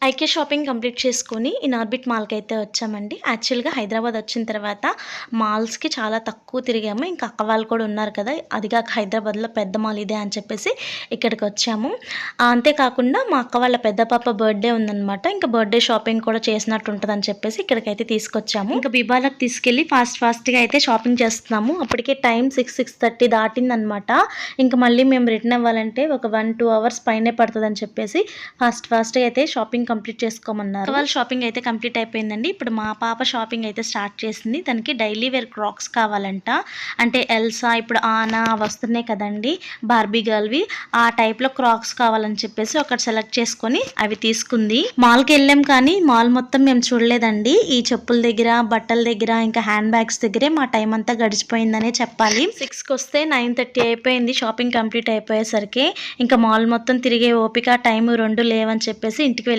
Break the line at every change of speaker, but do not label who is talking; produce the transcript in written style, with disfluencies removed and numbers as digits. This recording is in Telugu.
ఐకే షాపింగ్ కంప్లీట్ చేసుకొని ఇనార్బిట్ మాల్‌కి అయితే వచ్చామండి. యాక్చువల్‌గా హైదరాబాద్ వచ్చిన తర్వాత మాల్స్‌కి చాలా తక్కువ తిరిగాము. ఇంకా అక్క వాళ్ళు కూడా ఉన్నారు కదా! అది కాక హైదరాబాద్‌లో పెద్ద మాల్ ఇదే అని చెప్పేసి ఇక్కడికొచ్చాము. అంతేకాకుండా మా అక్క వాళ్ళ పెద్ద పాప బర్త్‌డే ఉందనమాట. ఇంకా బర్త్‌డే షాపింగ్ కూడా చేసినట్టు ఉంటదని చెప్పేసి ఇక్కడికైతే తీసుకొచ్చాము. ఇంకా బిబాలకు తీసుకెళ్ళి ఫాస్ట్‌గా అయితే షాపింగ్ చేస్తున్నాము. అప్పటికే టైం 6:30 దాటిందనమాట. ఇంక మళ్ళీ మేము రిటర్న్ అవ్వాలంటే ఒక 1, 2 అవర్స్ పైనే పడతదని చెప్పేసి ఫాస్ట్‌గా అయితే షాపింగ్ కంప్లీట్ చేసుకోమన్నారు. వాళ్ళ షాపింగ్ అయితే కంప్లీట్ అయిపోయిందండి. ఇప్పుడు మా పాప షాపింగ్ అయితే స్టార్ట్ చేసింది. తనకి డైలీ వేర్ క్రాక్స్ కావాలంట. అంటే ఎల్సా ఇప్పుడు ఆనా వస్తున్నాయి కదండీ! బార్బీ గర్ల్‌వి ఆ టైప్‌లో క్రాక్స్ కావాలని చెప్పేసి ఒకటి సెలెక్ట్ చేసుకొని అవి తీసుకుంది. మాల్‌కెళ్ళాం కానీ మాల్ మొత్తం మేము చూడలేదండి. ఈ చెప్పుల దగ్గర, బట్టల దగ్గర ఇంకా హ్యాండ్ బ్యాగ్స్ దగ్గరే మా టైం అంతా గడిచిపోయిందనే చెప్పాలి. 6:00కొస్తే 9:30 అయిపోయింది షాపింగ్ కంప్లీట్ అయిపోయేసరికి. ఇంకా మాల్ మొత్తం తిరిగే ఓపిక, టైము 2 లేవని చెప్పేసి ఇంటికి